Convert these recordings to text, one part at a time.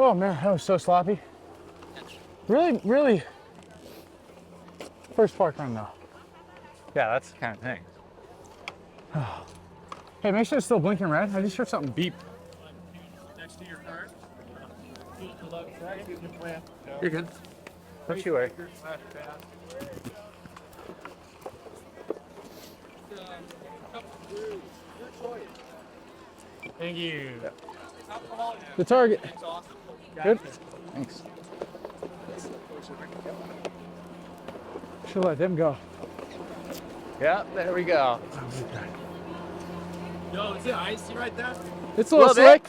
Oh man, that was so sloppy. Really. First park run though. Yeah, that's the kind of thing. Hey, make sure it's still blinking red. I just heard something beep. Next to your car. You're good. Don't you worry. Thank you. The target. Good. Thanks. Should let them go. Yeah, there we go. Yo, is it icy right there? It's a little Little bit. slick.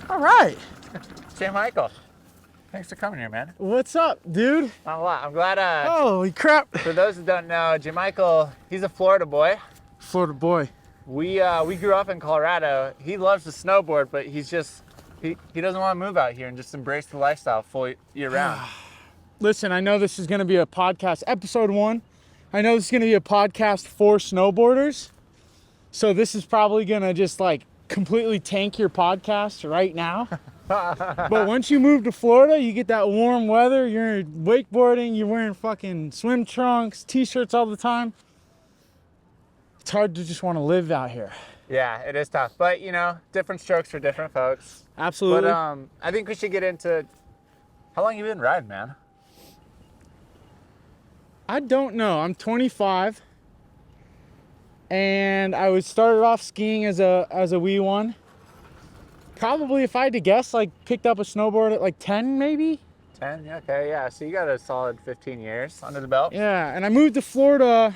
All right. J. Michael, thanks for coming here, man. What's up, dude? Not a lot. I'm glad. Holy crap. For those who don't know, J. Michael, he's a Florida boy. Florida boy. We grew up in Colorado. He loves to snowboard, but he doesn't want to move out here and just embrace the lifestyle full year round. Listen, I know this is going to be a podcast, episode 1. I know this is going to be a podcast for snowboarders. So this is probably going to just like completely tank your podcast right now. But once you move to Florida, you get that warm weather, you're wakeboarding, you're wearing fucking swim trunks, t-shirts all the time. It's hard to just want to live out here. Yeah, it is tough, but you know, different strokes for different folks. Absolutely. But I think we should get into how long you been riding, man. I don't know. I'm 25, and I was started off skiing as a wee one. Probably, if I had to guess, like picked up a snowboard at like 10, maybe. 10, yeah, okay, yeah. So you got a solid 15 years under the belt. Yeah, and I moved to Florida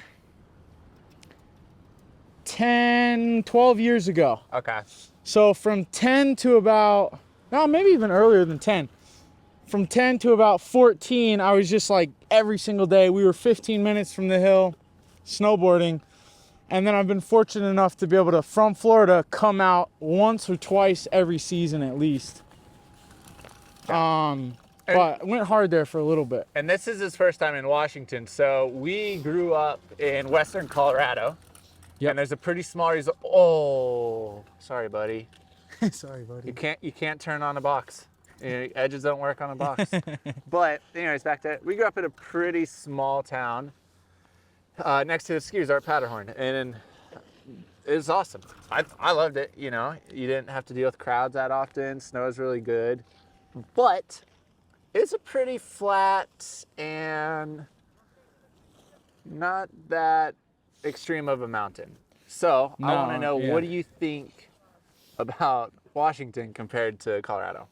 10, 12 years ago. Okay. So from 10 to about, no, maybe even earlier than 10. From 10 to about 14, I was just like every single day. We were 15 minutes from the hill snowboarding. And then I've been fortunate enough to be able to, from Florida, come out once or twice every season at least. But went hard there for a little bit. And this is his first time in Washington. So we grew up in Western Colorado. Yep. And there's a pretty small resort. Oh, sorry, buddy. Sorry, buddy. You can't turn on a box. You know, edges don't work on a box. But anyways, back to it. We grew up in a pretty small town next to the ski resort Paderborn, and it was awesome. I loved it. You know, you didn't have to deal with crowds that often. Snow was really good, but it's a pretty flat and not that extreme of a mountain. So I want to know, what do you think about Washington compared to Colorado?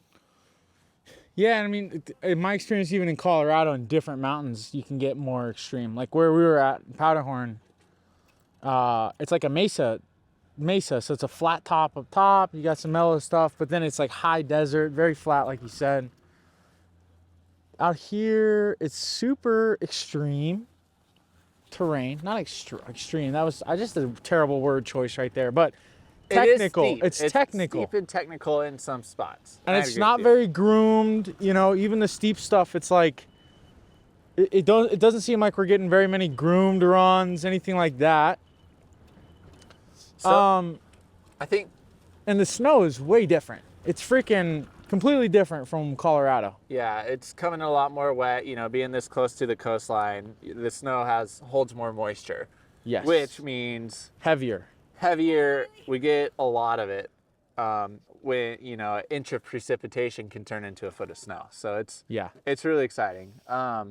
Yeah, I mean, in my experience, even in Colorado, in different mountains, you can get more extreme. Like where we were at, Powderhorn, it's like a mesa, so it's a flat top up top. You got some mellow stuff, but then it's like high desert, very flat, like you said. Out here, it's super extreme terrain. Not extreme. That was just a terrible word choice right there, but technical. It's technical. Steep and technical in some spots. And it's not very groomed, you know, even the steep stuff, it's like, it doesn't seem like we're getting very many groomed runs, anything like that. So, I think... And the snow is way different. It's freaking completely different from Colorado. Yeah, it's coming a lot more wet, you know, being this close to the coastline, the snow holds more moisture. Yes. Which means... Heavier, we get a lot of it. When, you know, an inch of precipitation can turn into a foot of snow. So it's really exciting. But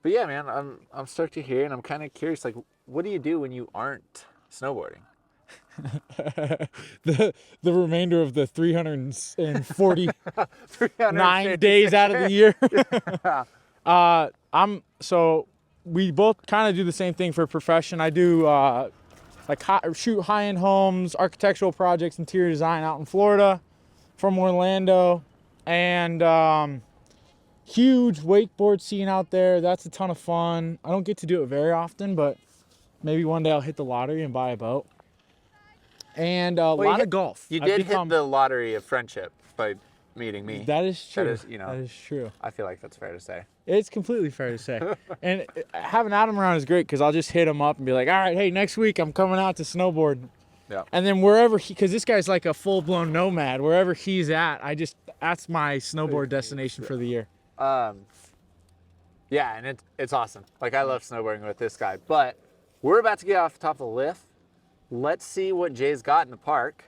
yeah, man, I'm stoked to hear, and I'm kind of curious, like, what do you do when you aren't snowboarding? the remainder of the 349 days out of the year. So we both kind of do the same thing for profession. I do shoot high-end homes, architectural projects, interior design out in Florida from Orlando, and huge wakeboard scene out there. That's a ton of fun. I don't get to do it very often, but maybe one day I'll hit the lottery and buy a boat. and a lot of golf. You I've did become- hit the lottery of friendship by meeting me. That is true. That is, you know, that is true. I feel like that's fair to say. It's completely fair to say. And having Adam around is great because I'll just hit him up and be like, all right, hey, next week I'm coming out to snowboard. Yeah. And then wherever because this guy's like a full-blown nomad, wherever he's at, that's my snowboard destination for the year. Yeah, and it's awesome. Like, I love snowboarding with this guy. But we're about to get off the top of the lift. Let's see what Jay's got in the park.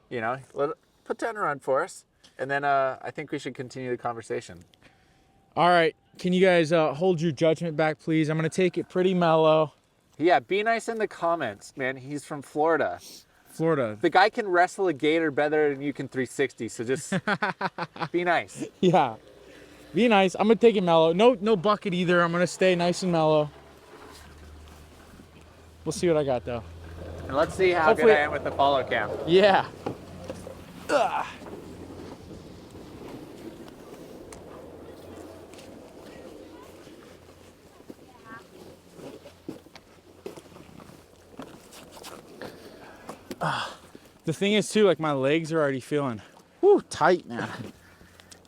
You know, put down a run for us. And then I think we should continue the conversation. All right. Can you guys hold your judgment back, please? I'm going to take it pretty mellow. Yeah, be nice in the comments, man. He's from Florida. Florida. The guy can wrestle a gator better than you can 360, so just be nice. Yeah. Be nice. I'm going to take it mellow. No bucket either. I'm going to stay nice and mellow. We'll see what I got, though. And let's see how Hopefully- good I am with the follow cam. Yeah. Ugh. The thing is too, like my legs are already feeling tight, man.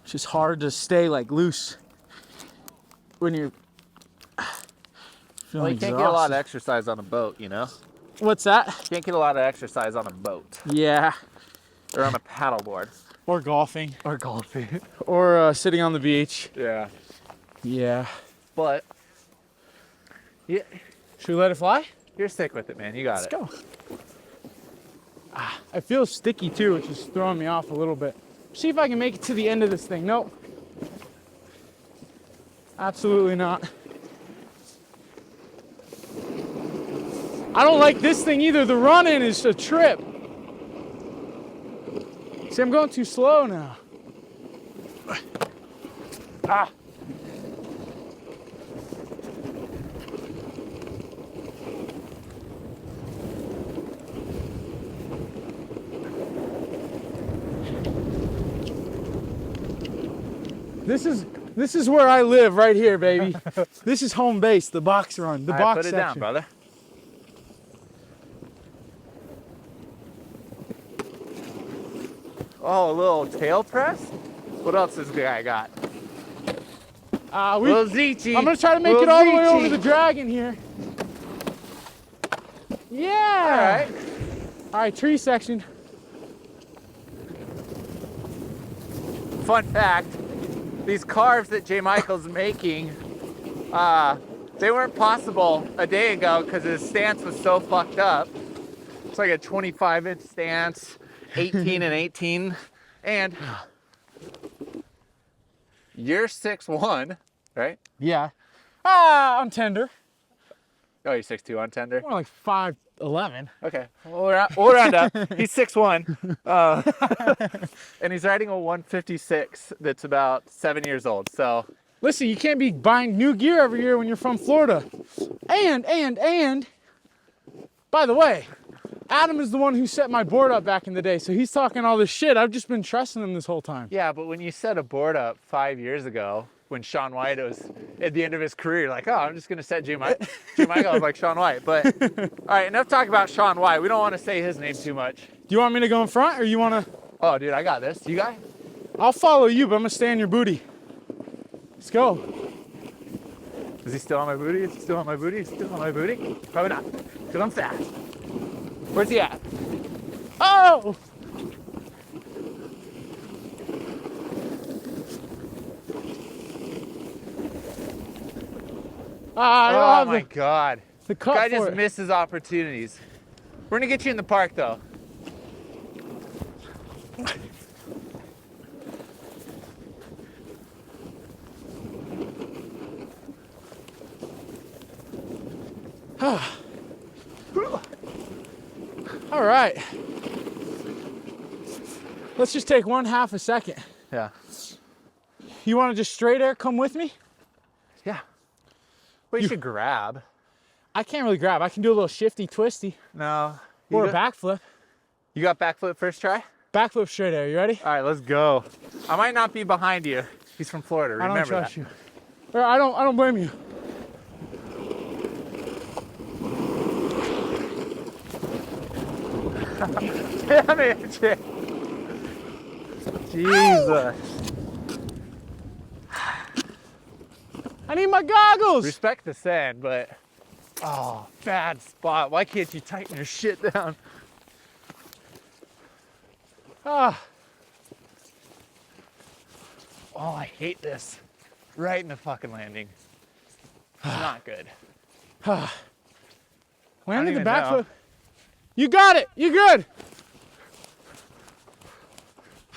It's just hard to stay like loose when you're feeling Well, you can't get a lot of exhausted. exercise on a boat, you know? What's that? You can't get a lot of exercise on a boat Yeah. or on a paddleboard. Or golfing. Or golfing. Or sitting on the beach. Yeah. Yeah. But yeah, Should we let it fly? you're sick with it, man. You got Let's it. go. I feel sticky too, which is throwing me off a little bit. See if I can make it to the end of this thing. Nope. Absolutely not. I don't like this thing either. The run-in is a trip. See, I'm going too slow now. Ah. This is where I live right here, baby. This is home base, the box run, the All right, box put it section. down, brother. Oh, a little tail press? What else has the guy got? Little Zeechy. I'm gonna try to make it all the way over the dragon here. Yeah. All right. All right, tree section. Fun fact, these carves that J. Michael's making, they weren't possible a day ago because his stance was so fucked up. It's like a 25-inch stance, 18 and 18. And you're 6'1", right? Yeah. I'm tender. Oh, you're 6'2" on tender? More like 5'11". Okay, we'll round up. He's 6'1", and he's riding a 156 that's about 7 years old. So Listen, you can't be buying new gear every year when you're from Florida. And, by the way, Adam is the one who set my board up back in the day, so he's talking all this shit. I've just been trusting him this whole time. yeah, but when you set a board up 5 years ago, when Shaun White was at the end of his career, you're like, oh, I'm just gonna set J. Michael up like Shaun White. But all right, enough talk about Shaun White. We don't want to say his name too much. Do you want me to go in front, or you want to? Oh, dude, I got this. You got? I'll follow you, but I'm gonna stay on your booty. Let's go. Is he still on my booty? Is he still on my booty? Is he still on my booty? Probably not, because I'm fast. Where's he at? Oh! I don't Oh have my God. the cut Guy for just it. misses opportunities. We're gonna get you in the park though. All right. Let's just take 1/2 a second. Yeah. You want to just straight air come with me? Yeah. Well, you should grab. I can't really grab. I can do a little shifty twisty No. or a You got, backflip. you got backflip first try? Backflip straight air. You ready? All right, let's go. I might not be behind you. He's from Florida. I Remember don't trust that. you. Or I don't blame you. Damn it, Jay. Jesus. I need my goggles. Respect the sand, but oh, bad spot. Why can't you tighten your shit down? Ah, Oh, I hate this. Right in the fucking landing. Not good. landed the even backflip. know. You got it. You good.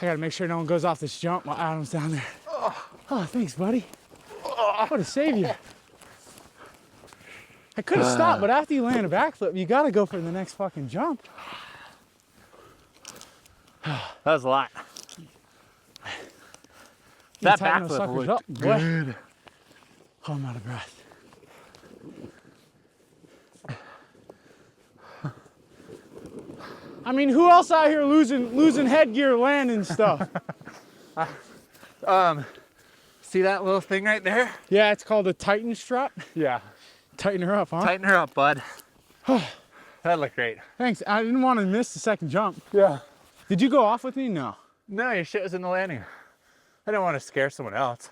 I gotta make sure no one goes off this jump while Adam's down there. Oh, thanks, buddy. What a savior. I could have stopped, but after you land a backflip, you gotta go for the next fucking jump. That was a lot. You That tighten those backflip suckers looked up, boy. good. Oh, I'm out of breath. I mean, who else out here losing headgear, landing stuff? See that little thing right there? Yeah, it's called a Titan strut. Yeah. Tighten her up, huh? Tighten her up, bud. That looked great. Thanks. I didn't want to miss the second jump. Yeah. Did you go off with me? No. No, your shit was in the landing. I didn't want to scare someone else.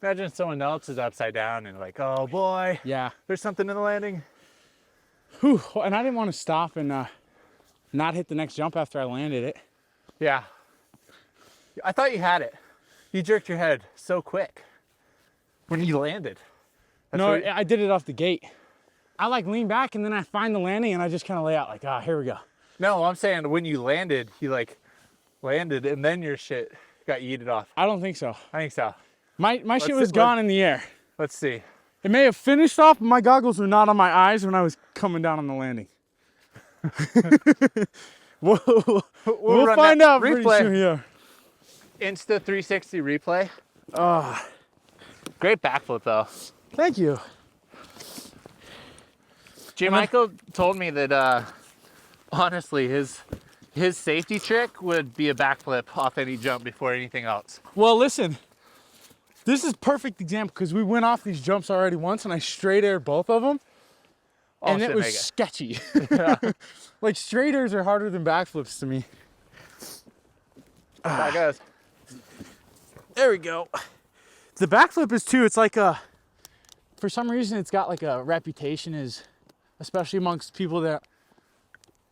Imagine someone else is upside down and like, oh boy, Yeah. there's something in the landing. Whew. And I didn't want to stop and not hit the next jump after I landed it. Yeah. I thought you had it. You jerked your head so quick when you landed. That's No, what- I did it off the gate. I like lean back and then I find the landing and I just kind of lay out like, here we go. No, I'm saying when you landed, you like landed and then your shit got yeeted off. I don't think so. I think so. My shit Let's was see- gone in the air. Let's see. It may have finished off, but my goggles were not on my eyes when I was coming down on the landing. we'll run find that out pretty replay. soon. Yeah. Insta 360 replay. Ah, Great backflip though. thank you. J. Michael told me that honestly his safety trick would be a backflip off any jump before anything else. Well, listen, this is perfect example because we went off these jumps already once and I straight aired both of them. And it shit, was Mega. sketchy. Like straight airs are harder than backflips to me. That goes. There we go. The backflip is too, it's like for some reason it's got like a reputation as, especially amongst people that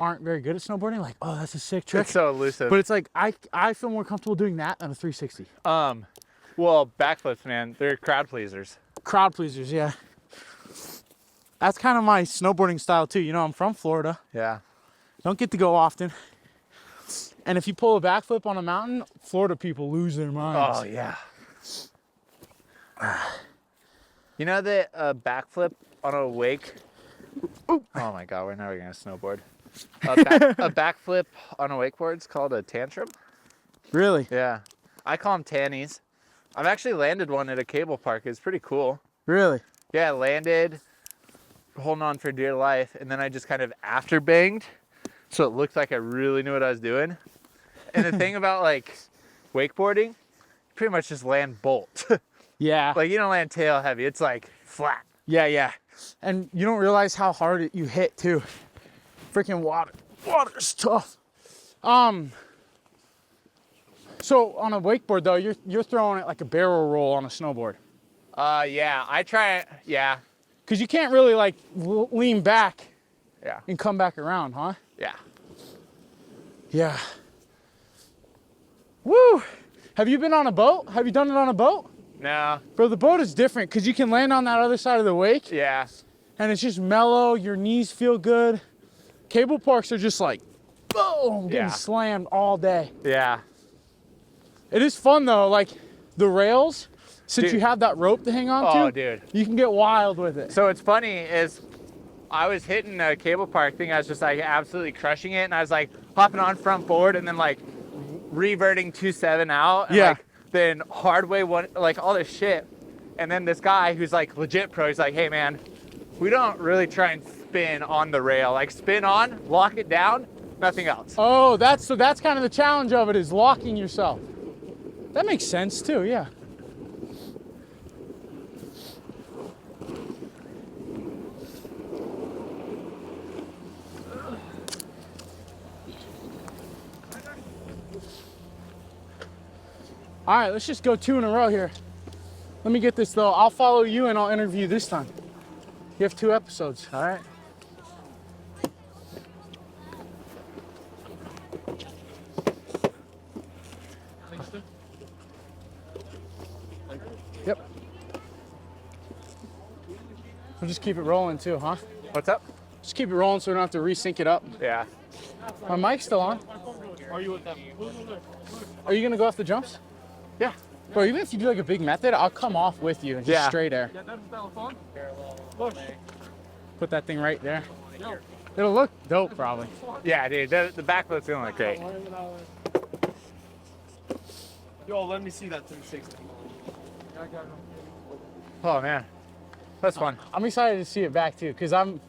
aren't very good at snowboarding, like, oh, that's a sick trick. It's so elusive. But it's like, I feel more comfortable doing that than a 360. Well, backflips, man, they're crowd pleasers. Crowd pleasers, yeah. That's kind of my snowboarding style too. You know, I'm from Florida. Yeah. Don't get to go often. And if you pull a backflip on a mountain, Florida people lose their minds. Oh yeah. You know that backflip on a wake? Oh my God, we're never gonna snowboard. A backflip on a wakeboard is called a tantrum. Really? Yeah. I call them tannies. I've actually landed one at a cable park. It's pretty cool. Really? Yeah, I landed, holding on for dear life, and then I just kind of after banged, so it looked like I really knew what I was doing. And the thing about like wakeboarding, pretty much just land bolt. Yeah. Like you don't land tail heavy, it's like flat. Yeah, yeah. And you don't realize how hard you hit too. Freaking water's tough. So on a wakeboard though, you're throwing it like a barrel roll on a snowboard. Yeah, I try it, yeah. Cause you can't really like lean back Yeah, and come back around, huh? yeah. Yeah. Woo! Have you been on a boat? Have you done it on a boat? No, Bro, the boat is different because you can land on that other side of the wake yeah. and it's just mellow, your knees feel good. Cable parks are just like, boom, getting Yeah. slammed all day. Yeah. It is fun though, like the rails, since Dude. you have that rope to hang on to, Oh, dude. you can get wild with it. So what's funny is I was hitting a cable park thing. I was just like absolutely crushing it. And I was like hopping on front board and then like reverting 2.7 out. And, Yeah. Like, then hard way one, like all this shit. And then this guy who's like legit pro, he's like, hey man, we don't really try and spin on the rail. Like spin on, lock it down, nothing else. Oh, that's kind of the challenge of it, is locking yourself. That makes sense too, yeah. All right, let's just go 2 in a row here. Let me get this though. I'll follow you and I'll interview this time. You have 2 episodes. All right. Yep. We'll just keep it rolling too, huh? What's up? Just keep it rolling so we don't have to resync it up. Yeah. My mic's still on. Are you with them? Are you gonna go off the jumps? Yeah. Bro, even if you do like a big method, I'll come off with you and just Yeah. straight air. Put that thing right there. It'll look dope, probably. Yeah, dude. The backflip's gonna look great. Yo, let me see that 360. Oh man, that's fun. I'm excited to see it back too, cause I'm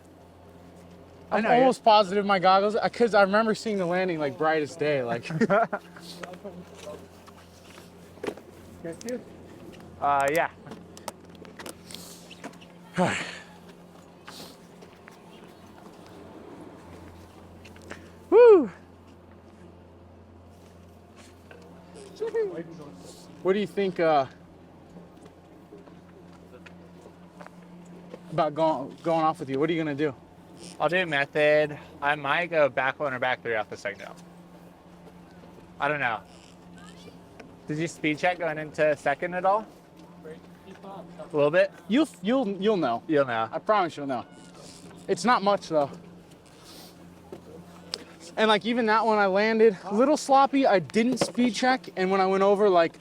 I know, almost positive my goggles, cause I remember seeing the landing like bright as day, like. Yeah. Woo! What do you think about going off with you? What are you gonna do? I'll do method. I might go back 1 or back 3 off the second jump. I don't know. Did you speed check going into second at all? A little bit? You'll know. You'll know. I promise you'll know. It's not much though. And like even that one I landed a little sloppy. I didn't speed check, and when I went over, like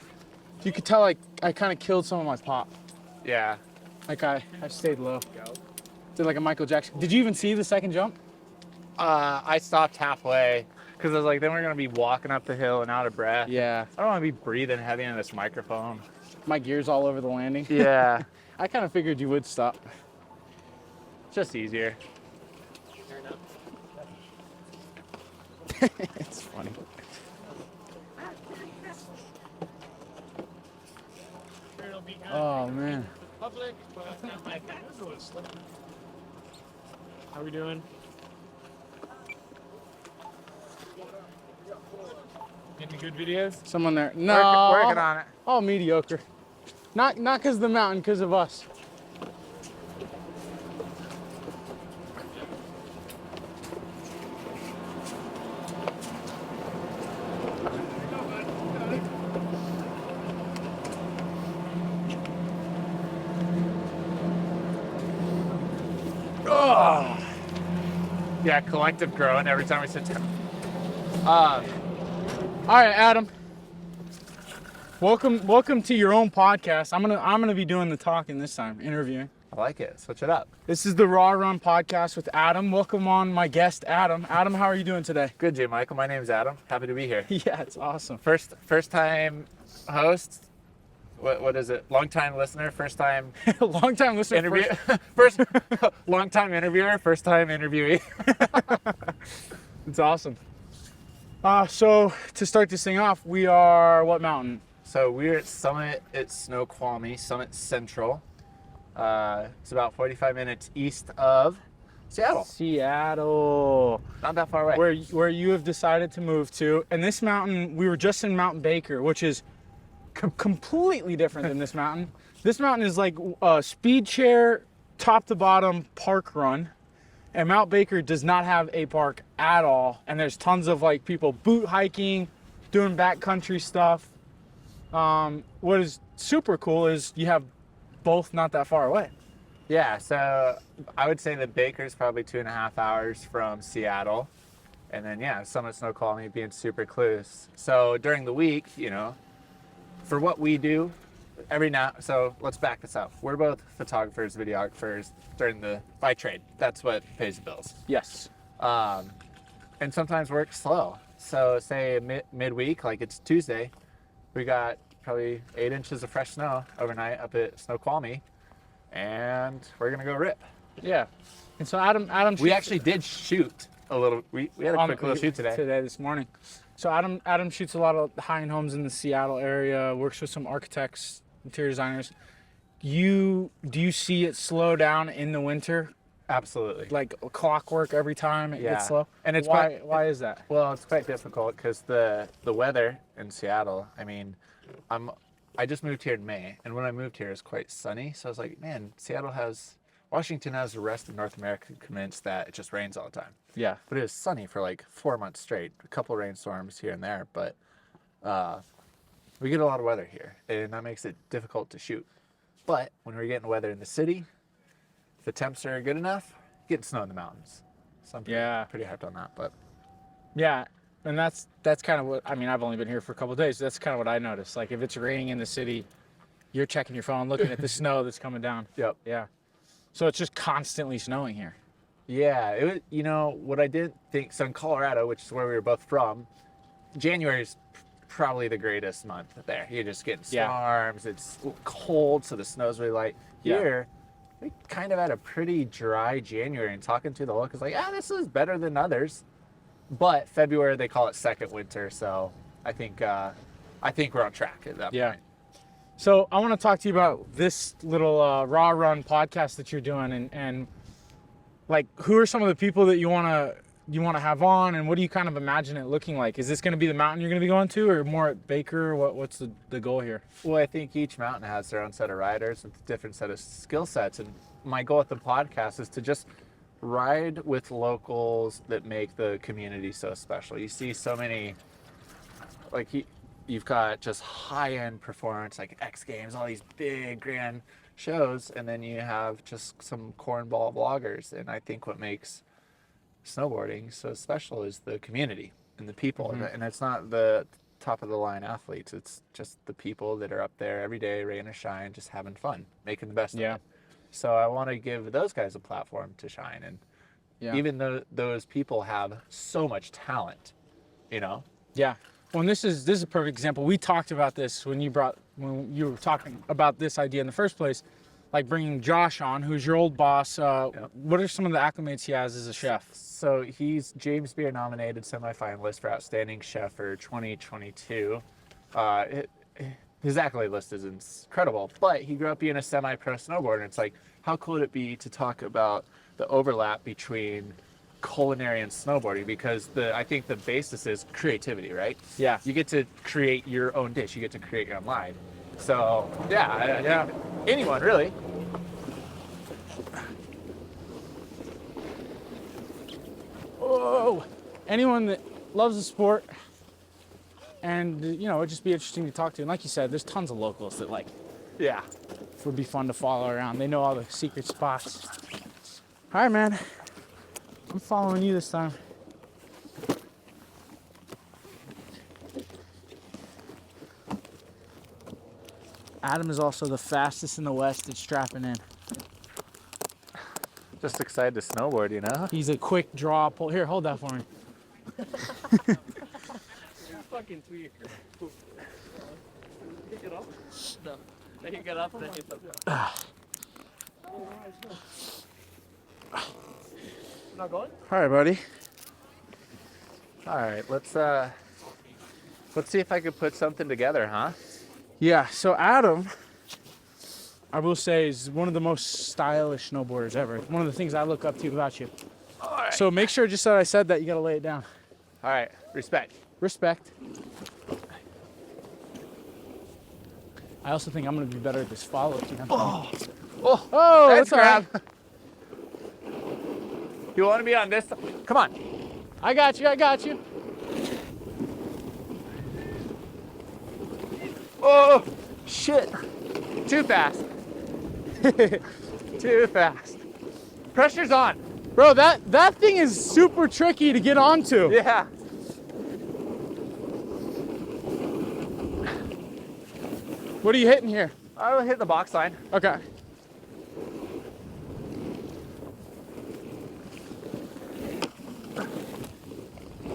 you could tell like I kind of killed some of my pop. Yeah. Like I stayed low. Did like a Michael Jackson. Did you even see the second jump? I stopped halfway because I was like, then we're gonna be walking up the hill and out of breath. Yeah. I don't want to be breathing heavy in this microphone. My gear's all over the landing. Yeah. I kind of figured you would stop. Just easier. It's funny. Oh man. Public, how we doing? Getting good videos? Someone there. No. Working on it. All mediocre. Not because of the mountain, because of us. Yeah, collective growing every time we sit down. All right, Adam. Welcome to your own podcast. I'm gonna be doing the talking this time, interviewing. I like it. Switch it up. This is the Raw Run podcast with Adam. Welcome on my guest, Adam. Adam, how are you doing today? Good, J. Michael. My name's Adam. Happy to be here. Yeah, it's awesome. First time host. What is it? Long time listener. First time Long time listener. interview. First long time interviewer. First time interviewee. It's awesome. So to start this thing off, we are what mountain? So we're at Summit at Snoqualmie, Summit Central. It's about 45 minutes east of Seattle. Seattle. Not that far away. Where you have decided to move to. And this mountain, we were just in Mount Baker, which is completely different than this mountain. This mountain is like a speed chair, top to bottom park run. And Mount Baker does not have a park at all. And there's tons of like people boot hiking, doing backcountry stuff. What is super cool is you have both not that far away. Yeah, so I would say that Baker's probably 2.5 hours from Seattle. And then, yeah, Summit Snoqualmie being super close. So during the week, you know, for what we do, so let's back this up. We're both photographers, videographers by trade. That's what pays the bills. Yes. And sometimes work slow. So say midweek, like it's Tuesday, we got probably 8 inches of fresh snow overnight up at Snoqualmie, and we're gonna go rip. Yeah. And so Adam We actually did shoot a little. We had a quick little shoot today. This morning. So Adam shoots a lot of high-end homes in the Seattle area, works with some architects, interior designers. Do you see it slow down in the winter? Absolutely. Like clockwork every time it gets slow? And it's why is that? Well, it's quite difficult because the weather in Seattle, I mean, I just moved here in May, and when I moved here, it's quite sunny. So I was like, man, Washington has the rest of North America convinced that it just rains all the time. Yeah. But it was sunny for like 4 months straight. A couple rainstorms here and there, but we get a lot of weather here, and that makes it difficult to shoot. But when we're getting weather in the city, if the temps are good enough, getting snow in the mountains. So I'm pretty hyped on that. But yeah, and that's kind of what, I mean, I've only been here for a couple of days. So that's kind of what I noticed. Like if it's raining in the city, you're checking your phone, looking at the snow that's coming down. Yep. Yeah. So it's just constantly snowing here. Yeah, it was, you know, what I didn't think, so in Colorado, which is where we were both from, January is probably the greatest month there. You're just getting storms, it's cold, so the snow's really light. Here, we kind of had a pretty dry January, and talking to the locals, like, this is better than others. But February, they call it second winter, so I think we're on track at that point. So I want to talk to you about this little Raw Run podcast that you're doing, and like, who are some of the people that you want to have on, and what do you kind of imagine it looking like? Is this going to be the mountain you're going to be going to, or more at Baker? What's the goal here? Well, I think each mountain has their own set of riders with a different set of skill sets, and my goal with the podcast is to just ride with locals that make the community so special. You see so many, like, you've got just high-end performance, like X Games, all these big, grand shows, and then you have just some cornball vloggers. And I think what makes snowboarding so special is the community and the people. And it's not the top-of-the-line athletes. It's just the people that are up there every day, rain or shine, just having fun, making the best of it. So I want to give those guys a platform to shine. And even though those people have so much talent, you know? Yeah. Well, and this is a perfect example. We talked about this when you were talking about this idea in the first place, like bringing Josh on, who's your old boss. What are some of the acclimates he has as a chef? So he's James Beard nominated semifinalist for Outstanding Chef for 2022. His accolade list is incredible, but he grew up being a semi-pro snowboarder, and it's like, how cool would it be to talk about the overlap between culinary and snowboarding? Because I think the basis is creativity, right? Yeah. You get to create your own dish. You get to create your own line. So yeah, anyone really. Whoa! Anyone that loves the sport, and it'd just be interesting to talk to. And like you said, there's tons of locals that would be fun to follow around. They know all the secret spots. All right, man. I'm following you this time. Adam is also the fastest in the West at strapping in. Just excited to snowboard, you know? He's a quick draw pull. Here, hold that for me. You're fucking tweaker. Pick it up? No. Then you get up and then you put it up. Not going? All right, buddy. All right, let's see if I could put something together, huh? Yeah, so Adam, I will say, is one of the most stylish snowboarders ever. It's one of the things I look up to about you. All right. So make sure, just that I said that, you gotta lay it down. All right, respect. Respect. I also think I'm gonna be better at this follow at the end. Oh, Let's that's all right. grab. You want to be on this? Come on. I got you. Oh, shit. Too fast. Too fast. Pressure's on. Bro, that thing is super tricky to get onto. Yeah. What are you hitting here? I'll hit the box line. Okay.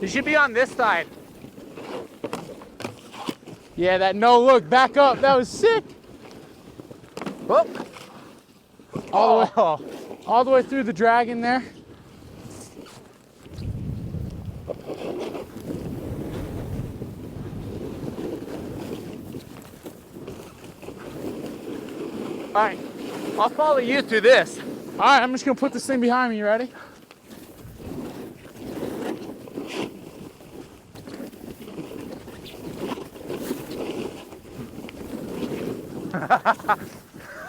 You should be on this side. Yeah, that no look, back up. That was sick. Whoop. All the way through the dragon there. All right, I'll follow you through this. All right, I'm just gonna put this thing behind me. You ready?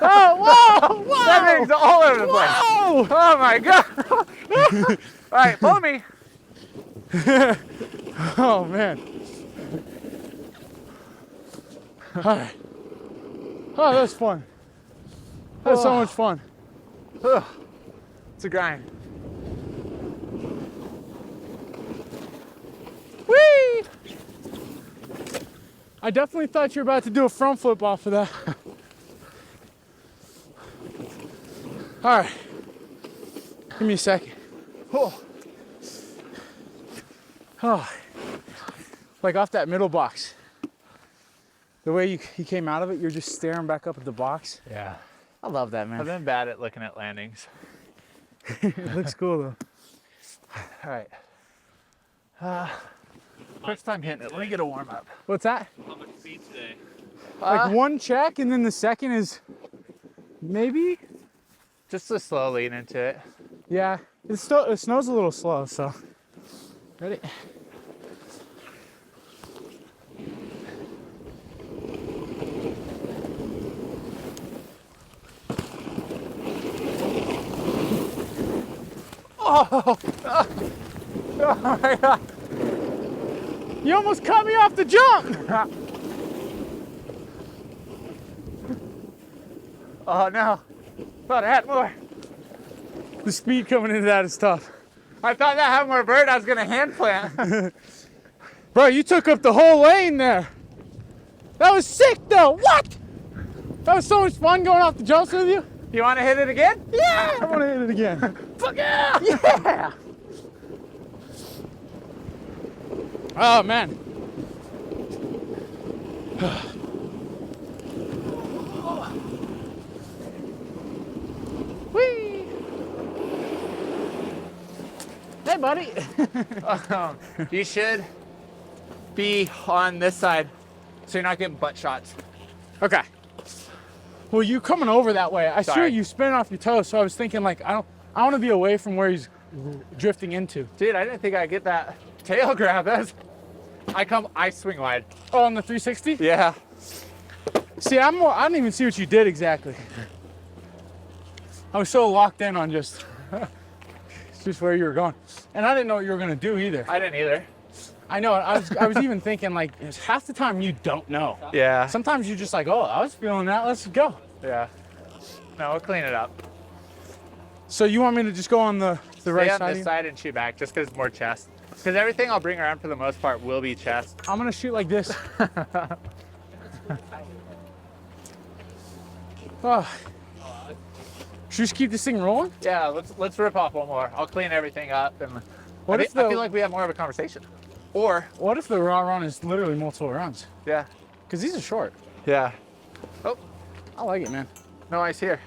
Oh, whoa, whoa! That thing's all over the place. Whoa! Oh my God. All right, follow me. Oh man. All right. Oh, that's fun. That's so much fun. Ugh. It's a grind. Whee! I definitely thought you were about to do a front flip off of that. All right. Give me a second. Oh. Oh. Like off that middle box. The way you came out of it, you're just staring back up at the box. Yeah. I love that, I've man. been bad at looking at landings. It looks cool though. All right. First time hitting it. Let me get a warm up. What's that? How much speed today? Like one check and then the second is maybe? Just a slow lean into it. Yeah. It snow's a little slow, so. Ready? Oh my God. You almost cut me off the jump! Oh no. Thought I had more. The speed coming into that is tough. I thought that had more bird. I was gonna hand plant. Bro, you took up the whole lane there. That was sick though. What? That was so much fun going off the jumps with you. You want to hit it again? Yeah, I want to hit it again. Fuck yeah! Yeah. Oh man. Whee! Hey, buddy. You should be on this side so you're not getting butt shots. Okay. Well, you coming over that way. I saw Sorry. you spin off your toes, so I was thinking like I want to be away from where he's drifting into. Dude, I didn't think I'd get that tail grab. I swing wide. Oh, on the 360? Yeah. See, I didn't even see what you did exactly. I was so locked in on just where you were going, and I didn't know what you were gonna do either. I didn't either. I know. I was even thinking like it's half the time you don't know. Yeah. Sometimes you're just like, oh, I was feeling that. Let's go. Yeah. No, we'll clean it up. So you want me to just go on the right Stay on side? this side and shoot back just because it's more chest. Because everything I'll bring around for the most part will be chest. I'm gonna shoot like this. Oh. Should we just keep this thing rolling? Yeah, let's rip off one more. I'll clean everything up, and What if I feel like we have more of a conversation. Or What if the raw run is literally multiple runs? yeah, Because these are short. yeah. Oh, I like it, man. no ice here.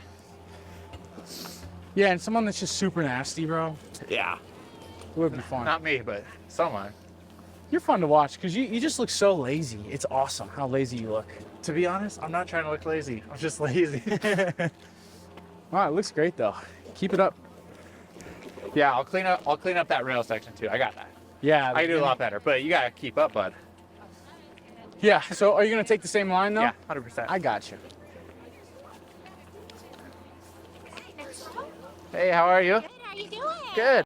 Yeah, and someone that's just super nasty, bro, Yeah. it would be fun. Not me, but someone. You're fun to watch because you just look so lazy. It's awesome how lazy you look. To be honest, I'm not trying to look lazy. I'm just lazy. Wow, it looks great though. Keep it up. Yeah, I'll clean up that rail section too. I got that. Yeah. I can do a lot better, but you gotta keep up, bud. Yeah. So are you gonna take the same line though? Yeah, 100%. I got you. Hey, how are you? Good, how you doing? Good.